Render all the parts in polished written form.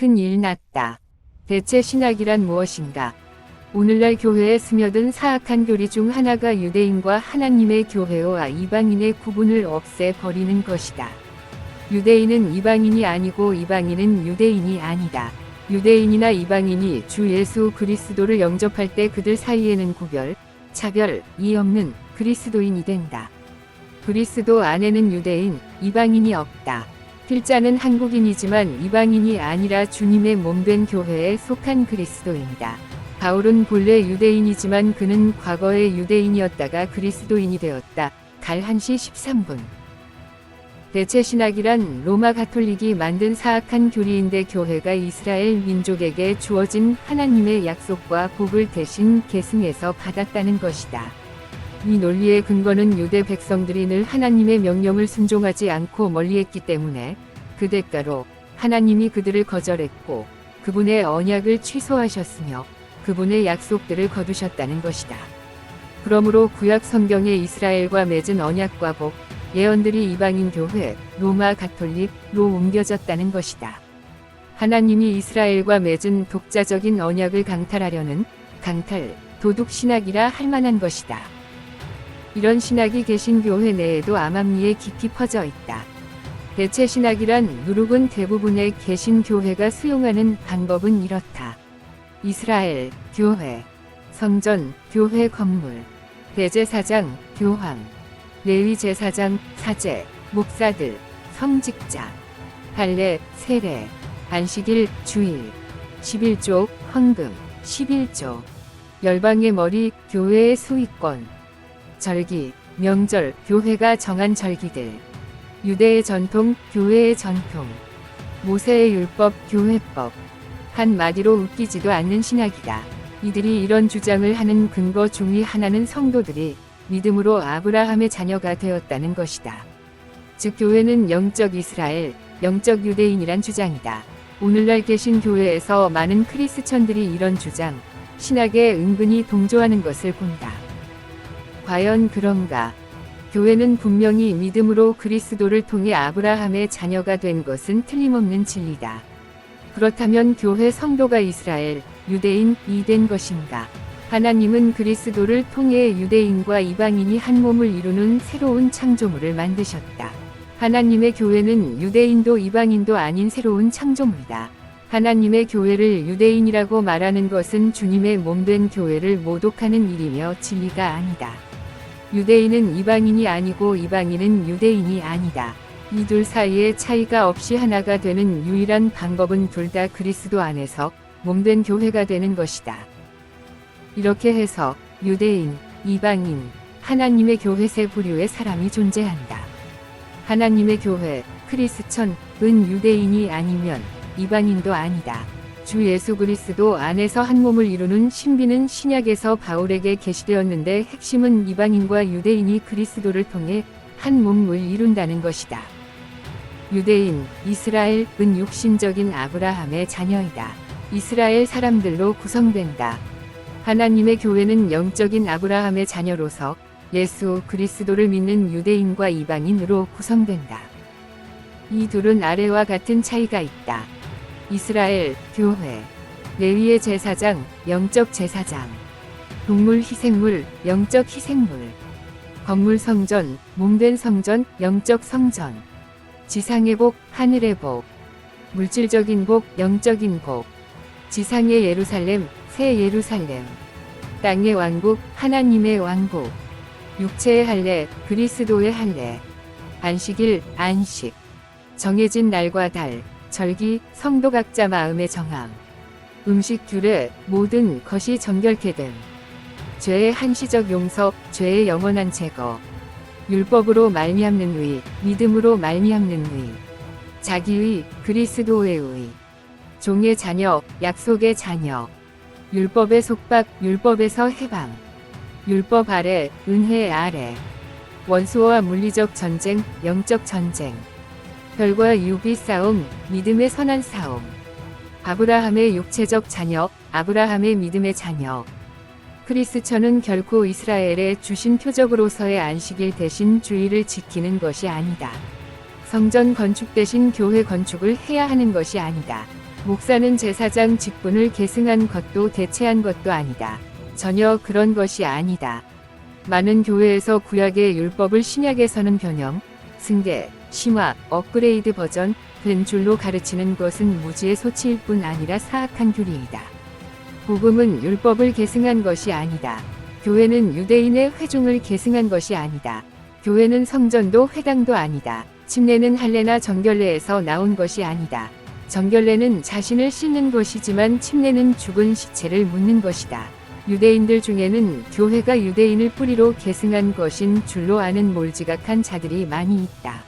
큰 일 났다. 대체 신학이란 무엇인가? 오늘날 교회에 스며든 사악한 교리 중 하나가 유대인과 하나님의 교회와 이방인의 구분을 없애버리는 것이다. 유대인은 이방인이 아니고 이방인은 유대인이 아니다. 유대인이나 이방인이 주 예수 그리스도를 영접할 때 그들 사이에는 구별, 차별이 없는 그리스도인이 된다. 그리스도 안에는 유대인, 이방인이 없다. 필자는 한국인이지만 이방인이 아니라 주님의 몸된 교회에 속한 그리스도인이다. 바울은 본래 유대인이지만 그는 과거에 유대인이었다가 그리스도인이 되었다. 갈 1시 13분. 대체 신학이란 로마 가톨릭이 만든 사악한 교리인데 교회가 이스라엘 민족에게 주어진 하나님의 약속과 복을 대신 계승해서 받았다는 것이다. 이 논리의 근거는 유대 백성들이 늘 하나님의 명령을 순종하지 않고 멀리했기 때문에 그 대가로 하나님이 그들을 거절했고 그분의 언약을 취소하셨으며 그분의 약속들을 거두셨다는 것이다. 그러므로 구약 성경의 이스라엘과 맺은 언약과 복, 예언들이 이방인 교회, 로마 가톨릭로 옮겨졌다는 것이다. 하나님이 이스라엘과 맺은 독자적인 언약을 강탈하려는 강탈, 도둑 신학이라 할 만한 것이다. 이런 신학이 개신교회 내에도 암암리에 깊이 퍼져 있다. 대체 신학이란 누룩은 대부분의 개신교회가 수용하는 방법은 이렇다. 이스라엘, 교회, 성전, 교회 건물, 대제사장, 교황, 레위 제사장, 사제, 목사들, 성직자, 할례, 세례, 안식일, 주일, 11조, 헌금, 11조, 열방의 머리, 교회의 수익권, 절기, 명절, 교회가 정한 절기들, 유대의 전통, 교회의 전통, 모세의 율법, 교회법, 한마디로 웃기지도 않는 신학이다. 이들이 이런 주장을 하는 근거 중의 하나는 성도들이 믿음으로 아브라함의 자녀가 되었다는 것이다. 즉 교회는 영적 이스라엘, 영적 유대인이란 주장이다. 오늘날 계신 교회에서 많은 크리스천들이 이런 주장, 신학에 은근히 동조하는 것을 본다. 과연 그런가? 교회는 분명히 믿음으로 그리스도를 통해 아브라함의 자녀가 된 것은 틀림없는 진리다. 그렇다면 교회 성도가 이스라엘, 유대인이 된 것인가? 하나님은 그리스도를 통해 유대인과 이방인이 한 몸을 이루는 새로운 창조물을 만드셨다. 하나님의 교회는 유대인도 이방인도 아닌 새로운 창조물이다. 하나님의 교회를 유대인이라고 말하는 것은 주님의 몸된 교회를 모독하는 일이며 진리가 아니다. 유대인은 이방인이 아니고 이방인은 유대인이 아니다. 이 둘 사이에 차이가 없이 하나가 되는 유일한 방법은 둘 다 그리스도 안에서 몸된 교회가 되는 것이다. 이렇게 해서 유대인, 이방인, 하나님의 교회 세 부류의 사람이 존재한다. 하나님의 교회, 크리스천은 유대인이 아니면 이방인도 아니다. 주 예수 그리스도 안에서 한 몸을 이루는 신비는 신약에서 바울에게 계시되었는데 핵심은 이방인과 유대인이 그리스도를 통해 한 몸을 이룬다는 것이다. 유대인, 이스라엘은 육신적인 아브라함의 자녀이다. 이스라엘 사람들로 구성된다. 하나님의 교회는 영적인 아브라함의 자녀로서 예수 그리스도를 믿는 유대인과 이방인으로 구성된다. 이 둘은 아래와 같은 차이가 있다. 이스라엘, 교회, 레위의 제사장, 영적 제사장, 동물 희생물, 영적 희생물, 건물 성전, 몸된 성전, 영적 성전, 지상의 복, 하늘의 복, 물질적인 복, 영적인 복, 지상의 예루살렘, 새 예루살렘, 땅의 왕국, 하나님의 왕국, 육체의 할례, 그리스도의 할례, 안식일, 안식, 정해진 날과 달, 절기, 성도 각자 마음의 정함, 음식 규례, 모든 것이 정결케 됨, 죄의 한시적 용서, 죄의 영원한 제거, 율법으로 말미암는 의, 믿음으로 말미암는 의, 자기의, 그리스도의 의, 종의 자녀, 약속의 자녀, 율법의 속박, 율법에서 해방, 율법 아래, 은혜 아래, 원수와 물리적 전쟁, 영적 전쟁, 별과 유비 싸움, 믿음의 선한 싸움, 아브라함의 육체적 자녀, 아브라함의 믿음의 자녀. 크리스천은 결코 이스라엘에 주신 표적으로서의 안식일 대신 주일을 지키는 것이 아니다. 성전 건축 대신 교회 건축을 해야 하는 것이 아니다. 목사는 제사장 직분을 계승한 것도 대체한 것도 아니다. 전혀 그런 것이 아니다. 많은 교회에서 구약의 율법을 신약에서는 변형, 승계, 심화, 업그레이드 버전, 된 줄로 가르치는 것은 무지의 소치일 뿐 아니라 사악한 교리이다. 복음은 율법을 계승한 것이 아니다. 교회는 유대인의 회중을 계승한 것이 아니다. 교회는 성전도 회당도 아니다. 침례는 할례나 정결례에서 나온 것이 아니다. 정결례는 자신을 씻는 것이지만 침례는 죽은 시체를 묻는 것이다. 유대인들 중에는 교회가 유대인을 뿌리로 계승한 것인 줄로 아는 몰지각한 자들이 많이 있다.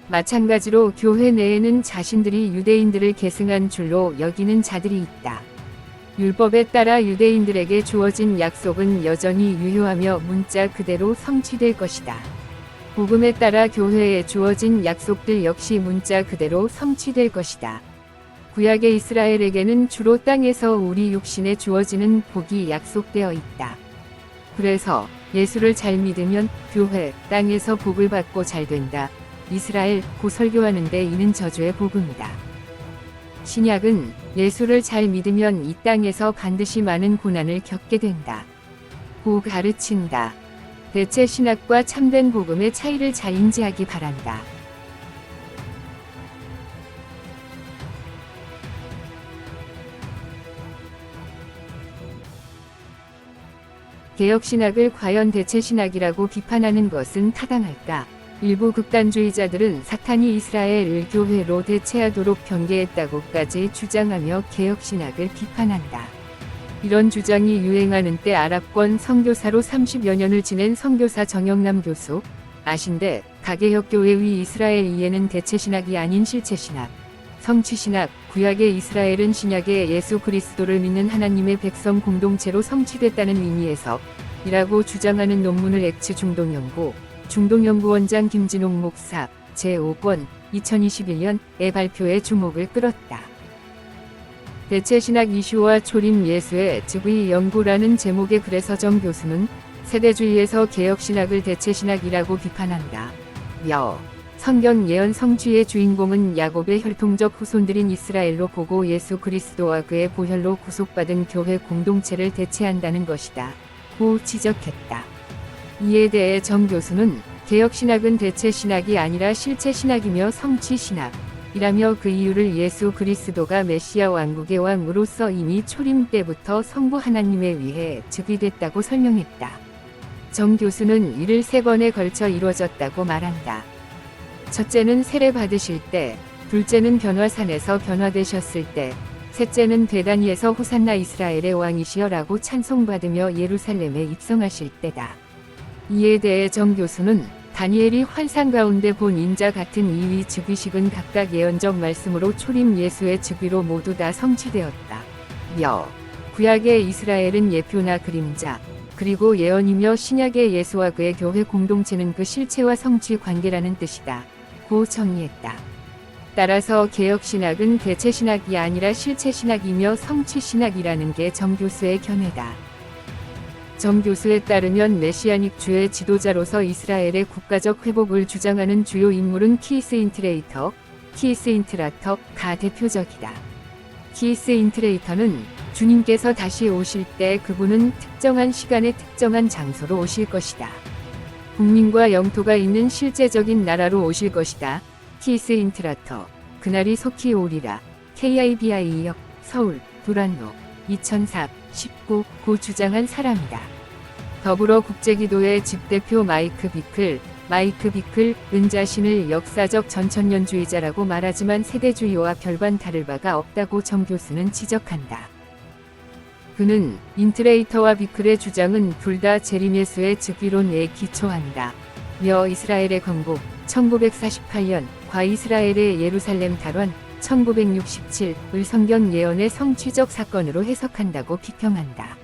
마찬가지로 교회 내에는 자신들이 유대인들을 계승한 줄로 여기는 자들이 있다. 율법에 따라 유대인들에게 주어진 약속은 여전히 유효하며 문자 그대로 성취될 것이다. 복음에 따라 교회에 주어진 약속들 역시 문자 그대로 성취될 것이다. 구약의 이스라엘에게는 주로 땅에서 우리 육신에 주어지는 복이 약속되어 있다. 그래서 예수를 잘 믿으면 교회, 땅에서 복을 받고 잘 된다. 이스라엘, 고 설교하는데 이는 저주의 복음이다. 신약은 예수를 잘 믿으면 이 땅에서 반드시 많은 고난을 겪게 된다. 고 가르친다. 대체 신학과 참된 복음의 차이를 잘 인지하기 바란다. 개혁신학을 과연 대체신학이라고 비판하는 것은 타당할까? 일부 극단주의자들은 사탄이 이스라엘 교회로 대체하도록 변개했다고까지 주장하며 개혁신학을 비판한다. 이런 주장이 유행하는 때 아랍권 선교사로 30여 년을 지낸 선교사 정영남 교수, 아신데 가개혁교회의 이스라엘 이해는 대체신학이 아닌 실체신학, 성취신학, 구약의 이스라엘은 신약의 예수 그리스도를 믿는 하나님의 백성 공동체로 성취됐다는 의미에서 이라고 주장하는 논문을 엑츠 중동연구, 중동연구원장 김진홍 목사, 제5권, 2021년에 발표에 주목을 끌었다. 대체신학 이슈와 초림 예수의 즉의 연구라는 제목의 글에서 정 교수는 세대주의에서 개혁신학을 대체신학이라고 비판한다. 성경 예언 성취의 주인공은 야곱의 혈통적 후손들인 이스라엘로 보고 예수 그리스도와 그의 보혈로 구속받은 교회 공동체를 대체한다는 것이다. 고 지적했다. 이에 대해 정 교수는 개혁신학은 대체신학이 아니라 실체신학이며 성취신학이라며 그 이유를 예수 그리스도가 메시아 왕국의 왕으로서 이미 초림 때부터 성부 하나님에 의해 즉위됐다고 설명했다. 정 교수는 이를 3번에 걸쳐 이루어졌다고 말한다. 첫째는 세례 받으실 때, 둘째는 변화산에서 변화되셨을 때, 셋째는 베다니에서 호산나 이스라엘의 왕이시여라고 찬송받으며 예루살렘에 입성하실 때다. 이에 대해 정 교수는 다니엘이 환상 가운데 본 인자 같은 이위 즉위식은 각각 예언적 말씀으로 초림 예수의 즉위로 모두 다 성취되었다. 구약의 이스라엘은 예표나 그림자, 그리고 예언이며 신약의 예수와 그의 교회 공동체는 그 실체와 성취 관계라는 뜻이다. 고 정의했다. 따라서 개혁신학은 대체신학이 아니라 실체신학이며 성취신학이라는 게 정 교수의 견해다. 정 교수에 따르면 메시아닉 주의 지도자로서 이스라엘의 국가적 회복을 주장하는 주요 인물은 키스 인트레이터, 키스 인트라터가 대표적이다. 키스 인트레이터는 주님께서 다시 오실 때 그분은 특정한 시간에 특정한 장소로 오실 것이다. 국민과 영토가 있는 실제적인 나라로 오실 것이다. 키스 인트라터, 그날이 속히 오리라. KIBI역, 서울, 두란노, 2004, 19, 고 주장한 사람이다. 더불어 국제기도회 집대표 마이크 비클은 자신을 역사적 전천년주의자라고 말하지만 세대주의와 별반 다를 바가 없다고 정 교수는 지적한다. 그는 인트레이터와 비클의 주장은 둘 다 재림예수의 즉위론에 기초한다. 이스라엘의 건국, 1948년, 과이스라엘의 예루살렘 탈환, 1967을 성경 예언의 성취적 사건으로 해석한다고 비평한다.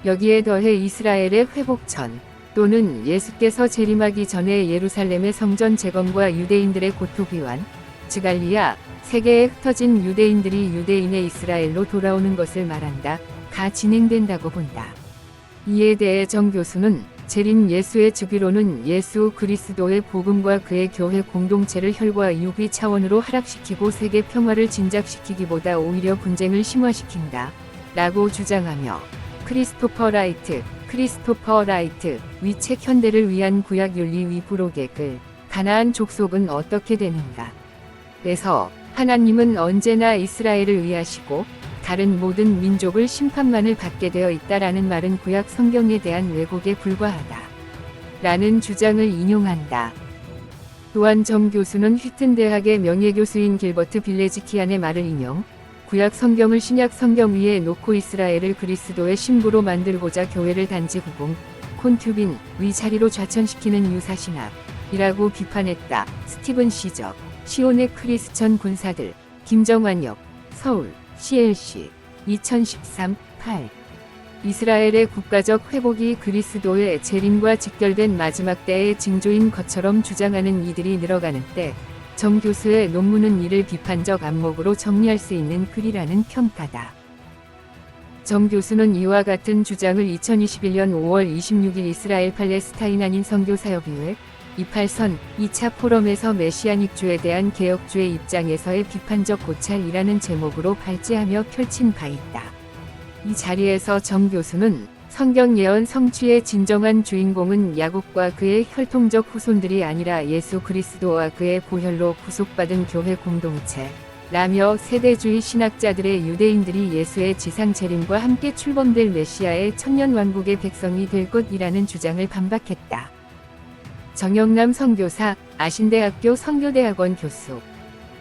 여기에 더해 이스라엘의 회복전 또는 예수께서 재림하기 전에 예루살렘의 성전 재건과 유대인들의 고토귀환, 즉 알리야, 세계에 흩어진 유대인들이 유대인의 이스라엘로 돌아오는 것을 말한다. 가 진행된다고 본다. 이에 대해 정 교수는 재림 예수의 즉위로는 예수 그리스도의 복음과 그의 교회 공동체를 혈과 육의 차원으로 하락시키고 세계 평화를 진작시키기보다 오히려 분쟁을 심화시킨다. 라고 주장하며 크리스토퍼 라이트 위책 현대를 위한 구약 윤리 위부록의 글 가나안 족속은 어떻게 되는가. 에서 하나님은 언제나 이스라엘을 위하시고 다른 모든 민족을 심판만을 받게 되어 있다라는 말은 구약 성경에 대한 왜곡에 불과하다. 라는 주장을 인용한다. 또한 정 교수는 휘튼 대학의 명예교수인 길버트 빌레지키안의 말을 인용, 구약 성경을 신약 성경 위에 놓고 이스라엘을 그리스도의 신부로 만들고자 교회를 단지 후궁, 콘큐빈, 위 자리로 좌천시키는 유사신학이라고 비판했다. 스티븐 시적, 시온의 크리스천 군사들, 김정환역, 서울, CLC, 2013, 8. 이스라엘의 국가적 회복이 그리스도의 재림과 직결된 마지막 때의 징조인 것처럼 주장하는 이들이 늘어가는 때, 정 교수의 논문은 이를 비판적 안목으로 정리할 수 있는 글이라는 평가다. 정 교수는 이와 같은 주장을 2021년 5월 26일 이스라엘 팔레스타인 한인 선교사협의회 28선 2차 포럼에서 메시아닉주에 대한 개혁주의 입장에서의 비판적 고찰이라는 제목으로 발제하며 펼친 바 있다. 이 자리에서 정 교수는 성경 예언 성취의 진정한 주인공은 야곱과 그의 혈통적 후손들이 아니라 예수 그리스도와 그의 보혈로 구속받은 교회 공동체 라며 세대주의 신학자들의 유대인들이 예수의 지상 재림과 함께 출범될 메시아의 천년 왕국의 백성이 될 것이라는 주장을 반박했다. 정영남 선교사, 아신대학교 선교대학원 교수.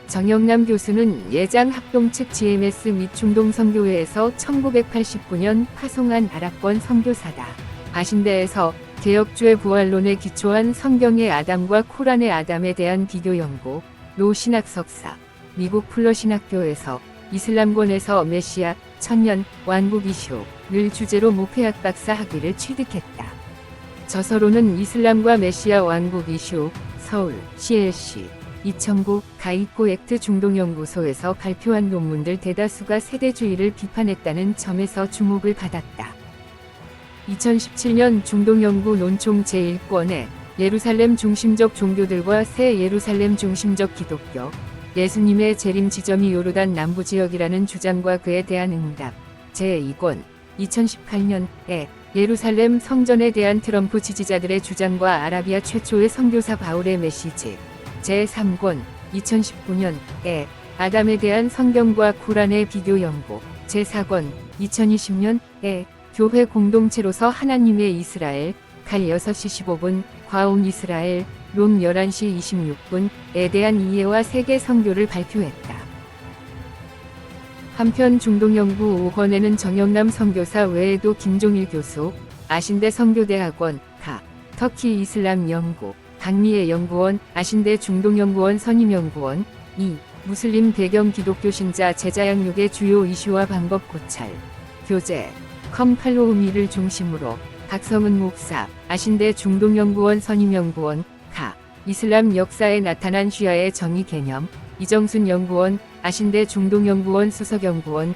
정영남 교수는 예장 합동 측 GMS 및 중동 선교회에서 1989년 파송한 아랍권 선교사다. 아신대에서 개혁주의 부활론에 기초한 성경의 아담과 코란의 아담에 대한 비교 연구, 로 신학 석사. 미국 플러 신학교에서 이슬람권에서 메시아, 천년, 왕국 이슈를 주제로 목회학 박사 학위를 취득했다. 저서로는 이슬람과 메시아 왕국 이슈, 서울, CLC, 2009, 가이코 액트 중동연구소에서 발표한 논문들 대다수가 세대주의를 비판했다는 점에서 주목을 받았다. 2017년 중동연구 논총 제1권에 예루살렘 중심적 종교들과 새 예루살렘 중심적 기독교, 예수님의 재림 지점이 요르단 남부지역이라는 주장과 그에 대한 응답, 제2권, 2018년에 예루살렘 성전에 대한 트럼프 지지자들의 주장과 아라비아 최초의 선교사 바울의 메시지, 제3권, 2019년에 아담에 대한 성경과 쿠란의 비교 연구, 제4권, 2020년에 교회 공동체로서 하나님의 이스라엘, 갈 6시 15분, 과온 이스라엘, 롬 11시 26분에 대한 이해와 세계 선교를 발표했다. 한편 중동연구 5권에는 정영남 선교사 외에도 김종일 교수, 아신대 선교대학원, 터키 이슬람 연구, 강미애 연구원, 아신대 중동연구원 선임연구원, 무슬림 배경 기독교 신자 제자 양육의 주요 이슈와 방법 고찰, 교재, 컴팔로우미를 중심으로 박성은 목사, 아신대 중동연구원 선임연구원, 이슬람 역사에 나타난 쉬아의 정의 개념, 이정순 연구원, 아신대 중동연구원 수석연구원,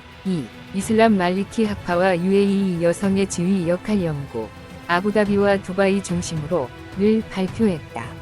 이슬람 말리키 학파와 UAE 여성의 지위 역할 연구, 아부다비와 두바이 중심으로 를 발표했다.